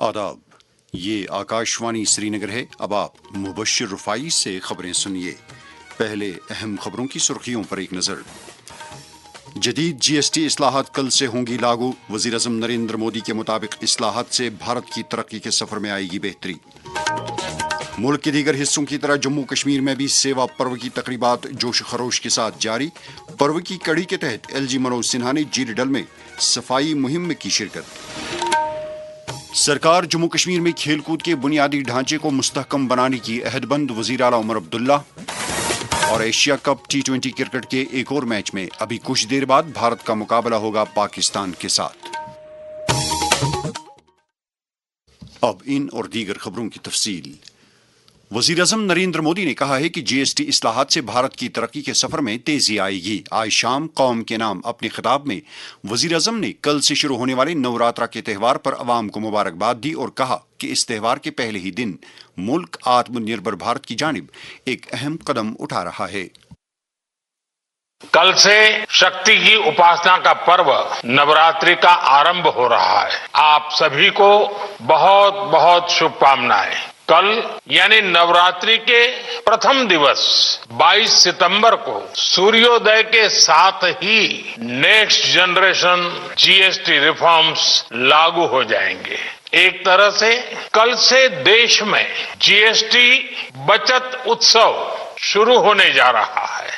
आदाब, ये आकाशवाणी श्रीनगर है। अब आप मुबश्शिर रुफाई से खबरें सुनिए। पहले अहम खबरों की सुर्खियों पर एक नजर। जदीद जीएसटी इस्लाहात कल से होंगी लागू। वज़ीर-ए-आज़म नरेंद्र मोदी के मुताबिक इस्लाहात से भारत की तरक्की के सफर में आएगी बेहतरी। मुल्क के दीगर हिस्सों की तरह जम्मू कश्मीर में भी सेवा पर्व की तकरीबात जोश खरोश के साथ जारी। पर्व की कड़ी के तहत एलजी मनोज सिन्हा ने जीरडल में सफाई मुहिम में की शिरकत। सरकार जम्मू कश्मीर में खेलकूद के बुनियादी ढांचे को मुस्तहकम बनाने की अहदबंद। वज़ीर आला उमर अब्दुल्ला। और एशिया कप T20 क्रिकेट के एक और मैच में अभी कुछ देर बाद भारत का मुकाबला होगा पाकिस्तान के साथ। अब इन और दीगर खबरों की तफसील। वज़ीर-ए-आज़म नरेंद्र मोदी ने कहा है कि जीएसटी इस्लाहात से भारत की तरक्की के सफर में तेजी आएगी। आज शाम कौम के नाम अपने खिताब में वज़ीर-ए-आज़म ने कल से शुरू होने वाले नवरात्रा के त्यौहार पर अवाम को मुबारकबाद दी और कहा कि इस त्यौहार के पहले ही दिन मुल्क आत्मनिर्भर भारत की जानिब एक अहम कदम उठा रहा है। कल से शक्ति की उपासना का पर्व नवरात्रि का आरंभ हो रहा है। आप सभी को बहुत बहुत शुभकामनाएं। कल यानी नवरात्रि के प्रथम दिवस 22 सितंबर को सूर्योदय के साथ ही नेक्स्ट जनरेशन जीएसटी रिफॉर्म्स लागू हो जाएंगे। एक तरह से कल से देश में जीएसटी बचत उत्सव शुरू होने जा रहा है।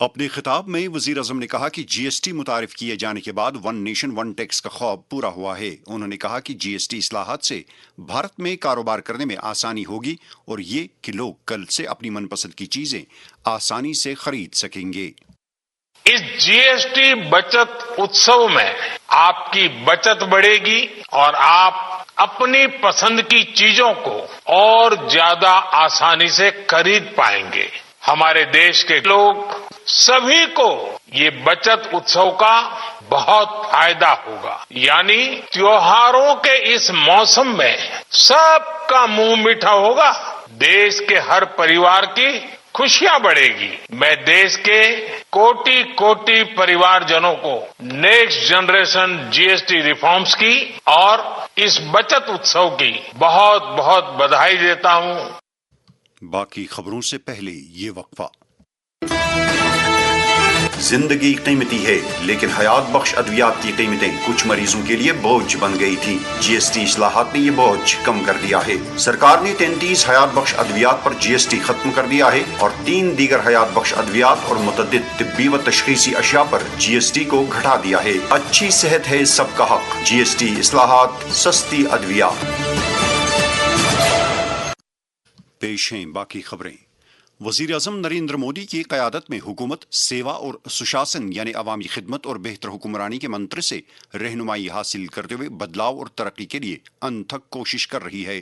अपने खिताब में वज़ीर-ए-आज़म ने कहा कि जीएसटी मुतारिफ किए जाने के बाद वन नेशन वन टैक्स का ख्वाब पूरा हुआ है। उन्होंने कहा कि जीएसटी इस्लाहात से भारत में कारोबार करने में आसानी होगी और ये कि लोग कल से अपनी मनपसंद की चीजें आसानी से खरीद सकेंगे। इस जीएसटी बचत उत्सव में आपकी बचत बढ़ेगी और आप अपनी पसंद की चीजों को और ज्यादा आसानी से खरीद पाएंगे। हमारे देश के लोग सभी को ये बचत उत्सव का बहुत फायदा होगा। यानी त्योहारों के इस मौसम में सबका मुंह मीठा होगा। देश के हर परिवार की खुशियां बढ़ेगी। मैं देश के कोटि कोटि परिवारजनों को नेक्स्ट जनरेशन जीएसटी रिफॉर्म्स की और इस बचत उत्सव की बहुत बहुत बधाई देता हूं। बाकी खबरों से पहले ये वक्फा। जिंदगी कीमती है, लेकिन हयात बख्श अद्वियात की कीमतें कुछ मरीजों के लिए बोझ बन गई थी। जीएसटी इस्लाहात ने ये बोझ कम कर दिया है। सरकार ने 33 हयात बख्श अद्वियात पर जीएसटी खत्म कर दिया है और 3 दीगर हयात बख्श अद्वियात और मुतअद्दिद तिब्बी व तशखीसी अशिया पर जीएसटी को घटा दिया है। अच्छी सेहत है सबका हक। जीएसटी इस्लाहात, सस्ती अद्वियात। पेश हैं बाकी खबरें। वज़ीर-ए-आज़म नरेंद्र मोदी की क़यादत में हुकूमत सेवा और सुशासन यानी अवामी खिदमत और बेहतर हुक्मरानी के मंत्र से रहनुमाई हासिल करते हुए बदलाव और तरक्की के लिए अनथक कोशिश कर रही है।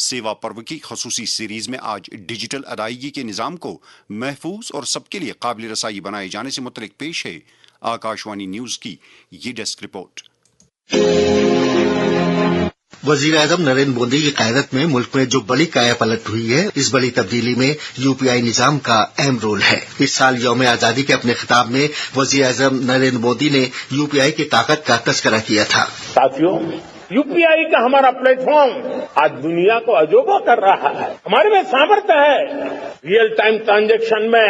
सेवा पर्व की खसूसी सीरीज में आज डिजिटल अदायगी के निज़ाम को महफूज और सबके लिए काबिल रसाई बनाए जाने से मुतल्लिक पेश है आकाशवाणी न्यूज़ की ये डेस्क रिपोर्ट। वज़ीर-ए-आज़म नरेंद्र मोदी की क़यादत में मुल्क में जो बड़ी काया पलट हुई है, इस बड़ी तब्दीली में यूपीआई निज़ाम का अहम रोल है। इस साल यौम आज़ादी के अपने खिताब में वज़ीर-ए-आज़म नरेंद्र मोदी ने यूपीआई की ताकत का तज़किरा किया था। साथियों, यूपीआई का हमारा प्लेटफॉर्म आज दुनिया को अजोबा कर रहा है। हमारे में सामर्थ्य है। रियल टाइम ट्रांजैक्शन में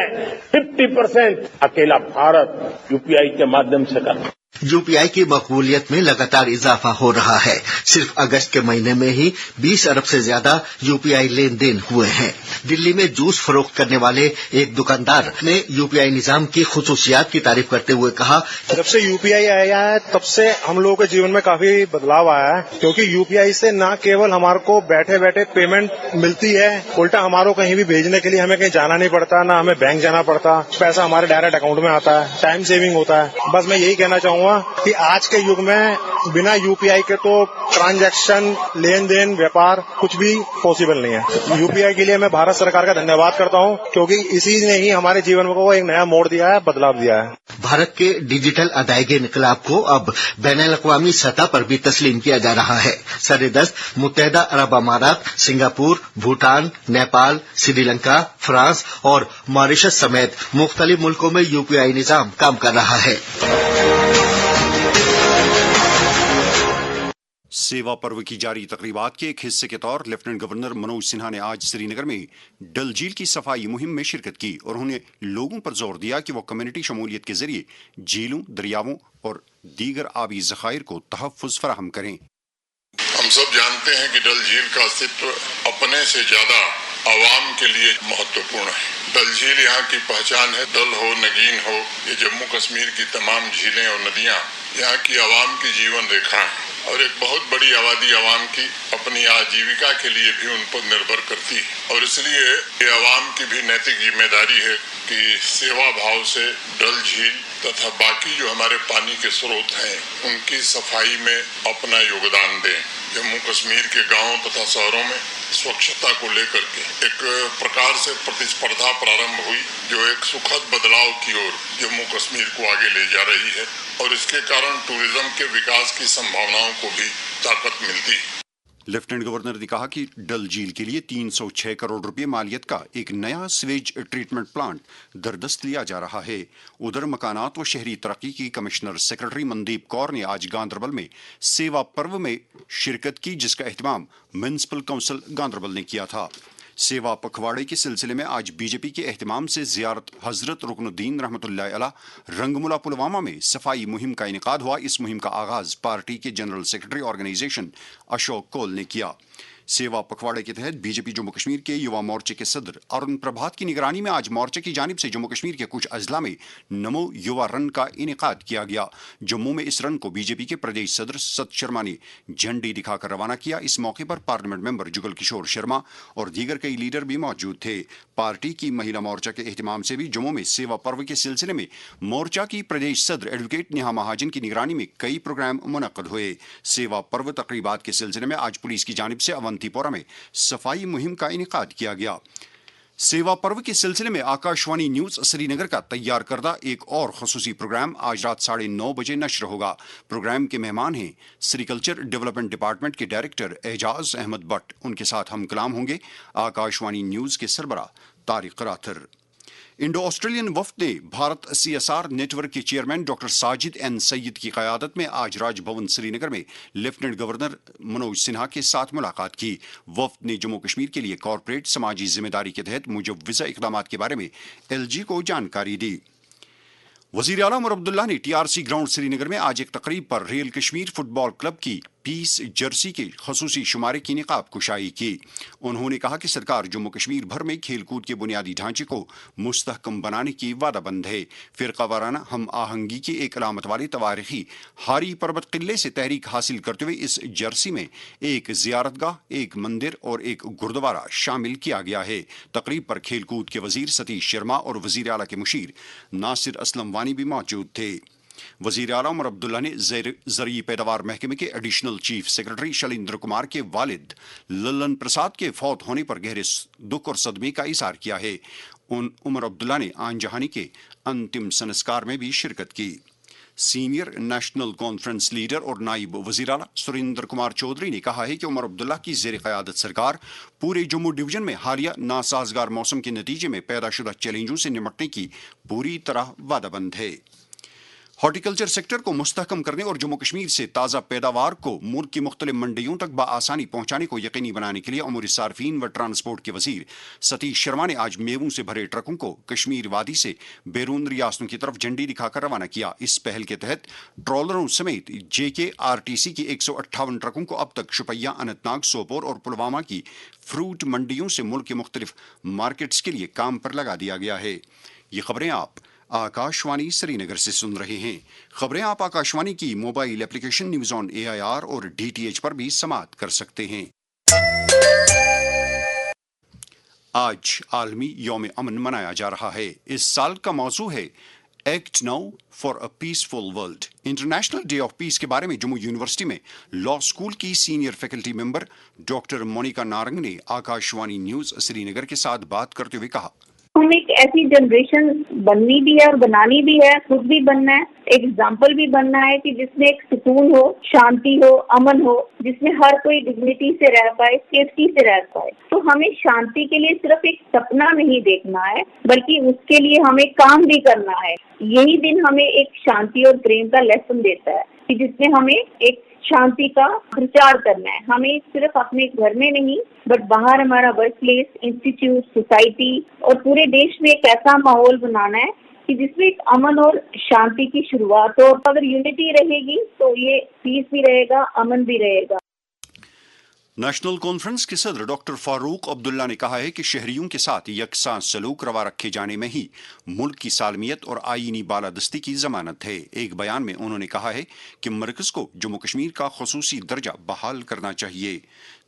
50% अकेला भारत यूपीआई के माध्यम से करता है। यूपीआई की मकबूलियत में लगातार इजाफा हो रहा है। सिर्फ अगस्त के महीने में ही 20 अरब से ज्यादा यूपीआई लेन देन हुए हैं। दिल्ली में जूस फरोख्त करने वाले एक दुकानदार ने यूपीआई निजाम की खुसूसियात की तारीफ करते हुए कहा, जब से यूपीआई आया है तब से हम लोगों के जीवन में काफी बदलाव आया है, क्योंकि यूपीआई से न केवल हमारे को बैठे बैठे पेमेंट मिलती है, उल्टा हमारे को कहीं भी भेजने के लिए हमें कहीं जाना नहीं पड़ता, ना हमें बैंक जाना पड़ता, पैसा हमारे डायरेक्ट अकाउंट में आता है, टाइम सेविंग होता है। बस मैं यही कहना चाहूंगा कि आज के युग में बिना यूपीआई के तो ट्रांजैक्शन, लेन देन, व्यापार कुछ भी पॉसिबल नहीं है। यूपीआई के लिए मैं भारत सरकार का धन्यवाद करता हूं, क्योंकि इसी ने ही हमारे जीवन को एक नया मोड़ दिया है, बदलाव दिया है। भारत के डिजिटल अदायगी इनकलाब को अब बैनुल-अक़वामी सतह पर भी तस्लीम किया जा रहा है। सर-ए-दस्त मुत्तहिदा अरब अमारात, सिंगापुर, भूटान, नेपाल, श्रीलंका, फ्रांस और मॉरिशस समेत मुख्तलिफ मुल्कों में यूपीआई निजाम काम कर रहा है। सेवा पर्व की जारी तकरीबात के एक हिस्से के तौर लेफ्टिनेंट गवर्नर मनोज सिन्हा ने आज श्रीनगर में डल झील की सफाई मुहिम में शिरकत की और उन्होंने लोगों पर जोर दिया कि वो कम्युनिटी शमूलियत के जरिए झीलों, दरियाओं और दीगर आबी ज़खायर को तहफ़्फ़ुज़ फराहम करें। हम सब जानते हैं कि डल झील का अस्तित्व अपने से ज्यादा आवाम के लिए महत्वपूर्ण है। डल झील यहाँ की पहचान है। डल हो, नगीन हो, ये जम्मू कश्मीर की तमाम झीलें और नदियाँ यहाँ की आवाम की जीवन रेखा है और एक बहुत बड़ी आबादी आवाम की अपनी आजीविका के लिए भी उन पर निर्भर करती है और इसलिए ये आवाम की भी नैतिक जिम्मेदारी है कि सेवा भाव से डल झील तथा बाकी जो हमारे पानी के स्रोत हैं उनकी सफाई में अपना योगदान दें। जम्मू कश्मीर के गांवों तथा शहरों में स्वच्छता को लेकर के एक प्रकार से प्रतिस्पर्धा प्रारंभ हुई जो एक सुखद बदलाव की ओर जम्मू कश्मीर को आगे ले जा रही है और इसके कारण टूरिज्म के विकास की संभावनाओं को भी ताकत मिलती है। लेफ्टिनेंट गवर्नर ने कहा कि डल झील के लिए 306 करोड़ रुपए मालियत का एक नया सीवेज ट्रीटमेंट प्लांट दरदस्त लिया जा रहा है। उधर मकानात व शहरी तरक्की की कमिश्नर सेक्रेटरी मनदीप कौर ने आज गांदरबल में सेवा पर्व में शिरकत की, जिसका एहतमाम म्युनिसिपल काउंसिल गांदरबल ने किया था। सेवा पखवाड़े के सिलसिले में आज बीजेपी के एहतमाम से ज़ियारत हजरत रुकनुद्दीन रहमतुल्लाह अलैह रंगमुला पुलवामा में सफाई मुहिम का इनेकाद हुआ। इस मुहिम का आगाज पार्टी के general secretary organisation Ashok Kaul ने किया। सेवा पखवाड़े के तहत बीजेपी जम्मू कश्मीर के युवा मोर्चे के सदर अरुण प्रभात की निगरानी में आज मोर्चे की जानिब से जम्मू कश्मीर के कुछ अजला में नमो युवा रन का इनेकाद किया गया। जम्मू में इस रन को बीजेपी के प्रदेश सदर सत शर्मा ने झंडी दिखाकर रवाना किया। इस मौके पर पार्लियामेंट मेंबर जुगल किशोर शर्मा और दीगर कई लीडर भी मौजूद थे। पार्टी की महिला मोर्चा के एहतमाम से भी जम्मू में सेवा पर्व के सिलसिले में मोर्चा की प्रदेश सदर एडवोकेट नेहा महाजन की निगरानी में कई प्रोग्राम मुनक्कद हुए। सेवा पर्व तकरीबात के सिलसिले में आज पुलिस की जानिब से अवंतीपोरा में सफाई मुहिम का इनेकाद किया गया। सेवा पर्व के सिलसिले में आकाशवाणी न्यूज श्रीनगर का तैयार करदा एक और खसूसी प्रोग्राम आज रात 9:30 बजे नश्र होगा। प्रोग्राम के मेहमान हैं सेरिकल्चर डेवलपमेंट डिपार्टमेंट के डायरेक्टर एजाज अहमद भट्ट। उनके साथ हम कलाम होंगे आकाशवाणी न्यूज के सरबराह तारिक राथर। इंडो ऑस्ट्रेलियन वफ्द ने भारत CSR नेटवर्क के chairman doctor Sajid N Saeed की क़यादत में आज राजभवन श्रीनगर में लेफ्टिनेंट गवर्नर मनोज सिन्हा के साथ मुलाकात की। वफ्द ने जम्मू कश्मीर के लिए कॉरपोरेट समाजी जिम्मेदारी के तहत मुजव्वज़ा इक़दामात के बारे में LG को जानकारी दी। वज़ीर आला उमर अब्दुल्ला ने TRC ग्राउंड श्रीनगर में आज एक तकरीब पर रियल कश्मीर फुटबॉल क्लब की पीस जर्सी के खसूसी शुमारे की निकाब कुशाई की। उन्होंने कहा कि सरकार जम्मू कश्मीर भर में खेलकूद के बुनियादी ढांचे को मुस्तहकम बनाने की वादाबंद है। फिरका वाराना हम आहंगी की एक अलामत वाले तवारीखी हारी पर्वत किले से तहरीक हासिल करते हुए इस जर्सी में एक जियारतगाह, एक मंदिर और एक गुरुद्वारा शामिल किया गया है। तकरीब पर खेलकूद के वजीर सतीश शर्मा और वजीर आला के मुशीर नासिर असलम वानी भी मौजूद थे। वजीर आला उमर अब्दुल्ला ने ज़रई पैदावार महकमे के additional chief secretary Shailendra Kumar के वालिद लल्लन प्रसाद के फौत होने पर गहरे दुख और सदमे का इज़हार किया है। उमर अब्दुल्ला ने आन जहानी के अंतिम संस्कार में भी शिरकत की। सीनियर नेशनल कॉन्फ्रेंस लीडर और नायब वज़ीर आला सुरेंद्र कुमार चौधरी ने कहा है कि उमर अब्दुल्ला की ज़ेर क़यादत सरकार पूरे जम्मू डिवीजन में हालिया नासाजगार मौसम के नतीजे में पैदा शुदा चैलेंजों से निपटने की पूरी तरह वादाबंद है। हॉर्टिकल्चर सेक्टर को मुस्तहकम करने और जम्मू कश्मीर से ताज़ा पैदावार को मुल्क की मुख्तलिफ मंडियों तक बआसानी पहुंचाने को यकीनी बनाने के लिए अमूर सार्फिन व ट्रांसपोर्ट के वजीर सतीश शर्मा ने आज मेवों से भरे ट्रकों को कश्मीर वादी से बैरून रियासतों की तरफ झंडी दिखाकर रवाना किया। इस पहल के तहत ट्रॉलरों समेत JKRTC की 158 ट्रकों को अब तक शुपैया, अनंतनाग, सोपोर और पुलवामा की फ्रूट मंडियों से मुल्क के मुख्तलिफ मार्केट्स के लिए काम पर लगा दिया गया है। ये खबरें आप आकाशवाणी श्रीनगर से सुन रहे हैं। खबरें आप आकाशवाणी की mobile application news on AIR और DTH पर भी समाअत कर सकते हैं। आज आलमी यौम अमन मनाया जा रहा है। इस साल का मौजू है act now for a peaceful world. International day of peace के बारे में जम्मू यूनिवर्सिटी में लॉ स्कूल की senior faculty member doctor Monika Narang ने आकाशवाणी न्यूज श्रीनगर के साथ बात करते हुए कहा, हम एक ऐसी जनरेशन बननी भी है और बनानी भी है, खुद भी बनना है ایک एग्जाम्पल भी बनना है कि जिसमें एक सुकून हो, शांति हो, अमन हो, जिसमें हर कोई डिग्निटी से रह पाए, सेफ्टी से रह पाए। तो हमें शांति के लिए सिर्फ एक सपना नहीं देखना है, बल्कि उसके लिए हमें काम भी करना है। यही दिन हमें एक शांति और प्रेम का लेसन देता है कि जिसमें हमें एक शांति का प्रचार करना है। हमें सिर्फ अपने घर में नहीं, बट बाहर हमारा वर्क प्लेस, इंस्टीट्यूट, सोसाइटी और पूरे देश में एक ऐसा माहौल बनाना है कि जिसमें एक अमन और शांति की शुरुआत हो। अगर यूनिटी रहेगी तो ये पीस भी रहेगा, अमन भी रहेगा। नेशनल कॉन्फ्रेंस के सदर डॉक्टर फारूक अब्दुल्ला ने कहा है कि शहरियों के साथ यकसां सलूक रवा रखे जाने में ही मुल्क की सालमियत और आईनी बालादस्ती की जमानत है। एक बयान में उन्होंने कहा है कि मरकज को जम्मू कश्मीर का खसूसी दर्जा बहाल करना चाहिए।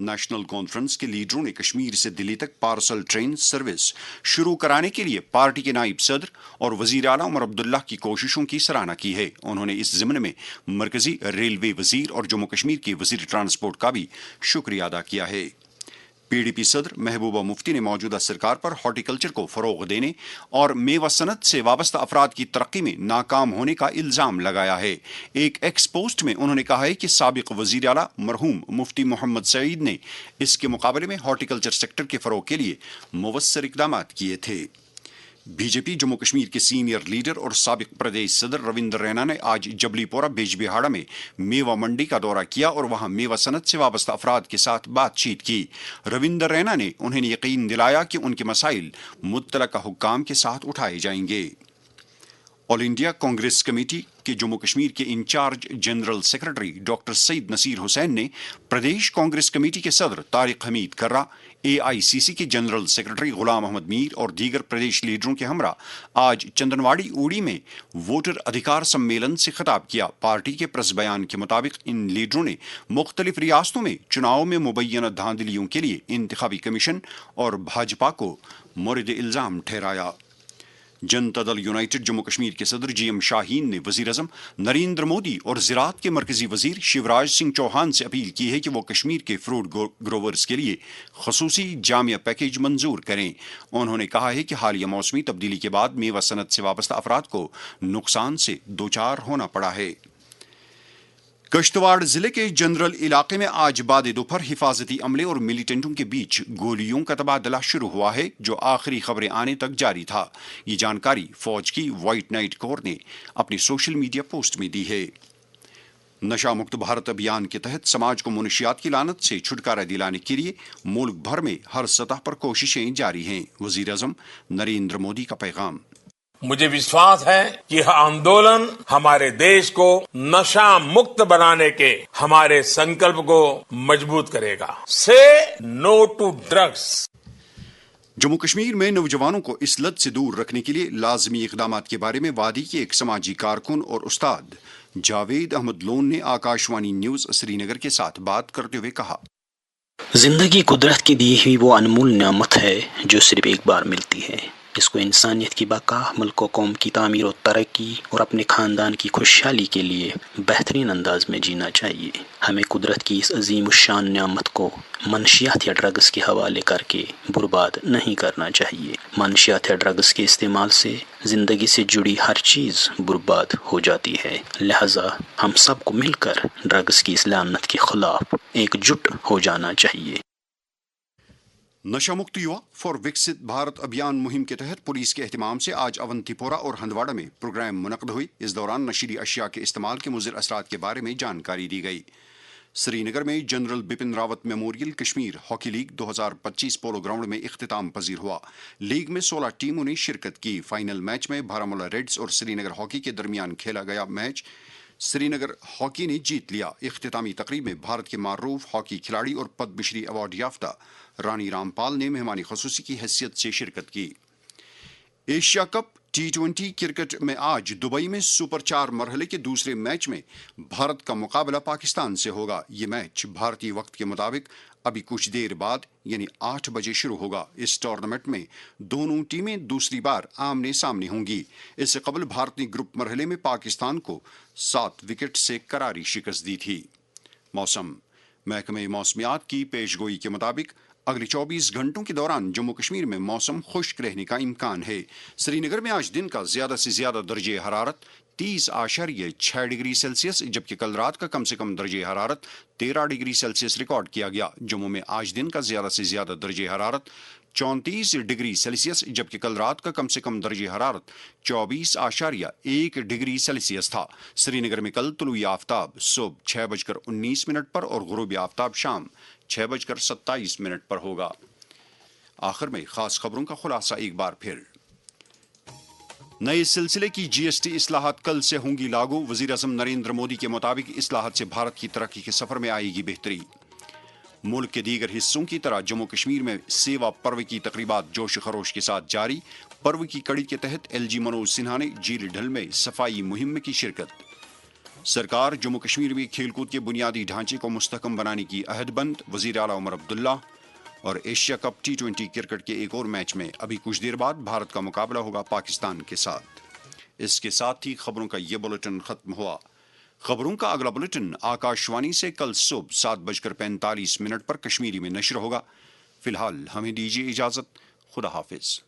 नेशनल कॉन्फ्रेंस के लीडरों ने कश्मीर से दिल्ली तक पार्सल ट्रेन सर्विस शुरू कराने के लिए पार्टी के नायब सदर और वजीर आला उमर अब्दुल्ला की कोशिशों की सराहना की है। उन्होंने इस ज़िम्न में मरकजी रेलवे वजीर और जम्मू कश्मीर के वजीर ट्रांसपोर्ट का भी शुक्रिया अदा किया है। पीडीपी सदर महबूबा मुफ्ती ने मौजूदा सरकार पर हॉर्टिकल्चर को फरोग देने और मेवा सनत से वाबस्ता अफराद की तरक्की में नाकाम होने का इल्जाम लगाया है। एक एक्स पोस्ट में उन्होंने कहा है कि साबिक वजीर आला मरहूम मुफ्ती मोहम्मद सईद ने इसके मुकाबले में हॉर्टिकल्चर सेक्टर के फरोग के लिए मुवस्सर इकदाम किए थे। बीजेपी जम्मू कश्मीर के सीनियर लीडर और साबिक प्रदेश सदर रविंदर रैना ने आज जबलीपोरा बेजबिहाड़ा में मेवा मंडी का दौरा किया और वहां मेवा सनत से वाबस्ता अफराद के साथ बातचीत की। रविंदर रैना ने उन्हें यकीन दिलाया कि उनके मसाइल मुत्तलका हुक्काम के साथ उठाए जाएंगे। ऑल इंडिया कांग्रेस कमेटी के जम्मू कश्मीर के incharge general secretary doctor Syed Nasir Hussain ने प्रदेश कांग्रेस कमेटी के सदर तारिक हमीद कर्रा, एआईसीसी के जनरल सेक्रेटरी गुलाम अहमद मीर और दीगर प्रदेश लीडरों के हमरा आज चंदनवाड़ी ऊड़ी में वोटर अधिकार सम्मेलन से खिताब किया। पार्टी के प्रेस बयान के मुताबिक इन लीडरों ने मुख्तलिफ रियासतों में चुनाव में मुबैयना धांधलियों के लिए इंतखाबी कमीशन और भाजपा को मोरिद इल्जाम ठहराया। जनता दल यूनाइटेड जम्मू कश्मीर के सदर जीएम शाहीन ने वजीर अजम नरेंद्र मोदी और ज़राअत के मरकजी वजीर शिवराज सिंह चौहान से अपील की है कि वो कश्मीर के फ्रूट ग्रोवर्स के लिए खसूसी जामिया पैकेज मंजूर करें। उन्होंने कहा है कि हालिया मौसमी तब्दीली के बाद मेवा सनत से वाबस्ता अफराद को नुकसान से दोचार होना पड़ा है। किश्तवाड़ जिले के जनरल इलाके में आज बाद दोपहर हिफाजती अमले और मिलिटेंटों के बीच गोलियों का तबादला शुरू हुआ है, जो आखिरी खबरें आने तक जारी था। ये जानकारी फौज की व्हाइट नाइट कोर ने अपनी सोशल मीडिया पोस्ट में दी है। नशा मुक्त भारत अभियान के तहत समाज को मुनशियात की लानत से छुटकारा दिलाने के लिए मुल्क भर में हर सतह पर कोशिशें जारी हैं। वजीर आज़म नरेंद्र मोदी का पैगाम। मुझे विश्वास है कि यह आंदोलन हमारे देश को नशा मुक्त बनाने के हमारे संकल्प को मजबूत करेगा। Say no to drugs. Jammu Kashmir में नौजवानों को इस लत से दूर रखने के लिए लाजमी इकदाम के बारे में वादी के एक समाजी कारकुन और उस्ताद जावेद अहमद लोन ने आकाशवाणी न्यूज श्रीनगर के साथ बात करते हुए कहा, जिंदगी कुदरत की दी हुई वो अनमोल नेमत है जो सिर्फ एक बार मिलती है। इसको इंसानियत की बका, मुल्क और कौम की तामीर और तरक्की और अपने ख़ानदान की खुशहाली के लिए बेहतरीन अंदाज में जीना चाहिए। हमें कुदरत की इस अजीम शान नेमत को मनशियात या ड्रग्स के हवाले करके बर्बाद नहीं करना चाहिए। मनशियात या ड्रग्स के इस्तेमाल से ज़िंदगी से जुड़ी हर चीज़ बर्बाद हो जाती है। लिहाजा हम सबको मिलकर ड्रग्स की इस लानत के खिलाफ एकजुट हो जाना चाहिए। नशा मुक्त युवा फॉर विकसित भारत अभियान मुहिम के तहत पुलिस के एहतिमाम से आज अवंतीपोरा और हंदवाड़ा में प्रोग्राम मुनक्कद हुई। इस दौरान नशीली अशिया के इस्तेमाल के मुज़िर असरात के बारे में जानकारी दी गई। श्रीनगर में general Bipin Rawat memorial Kashmir hockey league 2025 polo ground में इख्तिताम पजीर हुआ। लीग में 16 टीमों ने शिरकत की। फाइनल मैच में बारामूला रेड्स और श्रीनगर हॉकी के दरमियान खेला गया मैच श्रीनगर हॉकी ने जीत लिया। इख्तितामी तकरीब में भारत के मारूफ हॉकी खिलाड़ी और पद्मश्री अवार्ड याफ्ता रानी रामपाल ने मेहमानी खसूसी की हैसियत से शिरकत की। एशिया कप T20 क्रिकेट में आज दुबई में सुपर 4 मरहले के दूसरे मैच में भारत का मुकाबला पाकिस्तान से होगा। ये मैच भारतीय वक्त के मुताबिक अभी कुछ देर बाद यानी 8 बजे शुरू होगा। इस टूर्नामेंट में दोनों टीमें दूसरी बार आमने सामने होंगी। इससे कबल भारत ने ग्रुप मरहले में पाकिस्तान को 7 विकेट से करारी शिकस्त दी थी। मौसम महकमे मौसमियात की पेशगोई के मुताबिक अगले 24 घंटों के दौरान जम्मू कश्मीर में मौसम खुश्क रहने का इम्कान है। श्रीनगर में आज दिन का ज्यादा से ज्यादा दर्जे हरारत 31.6 डिग्री सेल्सियस, जबकि कल रात का कम से कम दर्जे हरारत 13 डिग्री सेल्सियस रिकॉर्ड किया गया। जम्मू में आज दिन का ज्यादा से ज्यादा दर्जे हरारत 34 डिग्री सेल्सियस, जबकि कल रात का कम से कम दर्जे हरारत 24.1 डिग्री सेल्सियस था। श्रीनगर में कल तुलुई आफ्ताब सुबह 6:19 पर और गुरूब आफ्ताब शाम 6:27 पर होगा। आखिर में खास खबरों का खुलासा एक बार फिर। नए सिलसिले की जीएसटी इस्लाहात कल से होंगी लागू। वजीर-ए-आज़म नरेंद्र मोदी के मुताबिक इस्लाहात से भारत की तरक्की के सफर में आएगी बेहतरी। मुल्क के दीगर हिस्सों की तरह जम्मू कश्मीर में सेवा पर्व की तकरीबात जोश खरोश के साथ जारी। पर्व की कड़ी के तहत एलजी मनोज सिन्हा ने झील ढल में सफाई मुहिम में की शिरकत। सरकार जम्मू कश्मीर में खेलकूद के बुनियादी ढांचे को मुस्तहकम बनाने की अहदबंद। वजीर आला उमर अब्दुल्ला। और एशिया कप T20 क्रिकेट के एक और मैच में अभी कुछ देर बाद भारत का मुकाबला होगा पाकिस्तान के साथ। इसके साथ ही खबरों का ये बुलेटिन खत्म हुआ। खबरों का अगला बुलेटिन आकाशवाणी से कल सुबह 7:45 पर कश्मीरी में नश्र होगा। फिलहाल हमें दीजिए इजाजत। खुदा हाफिज।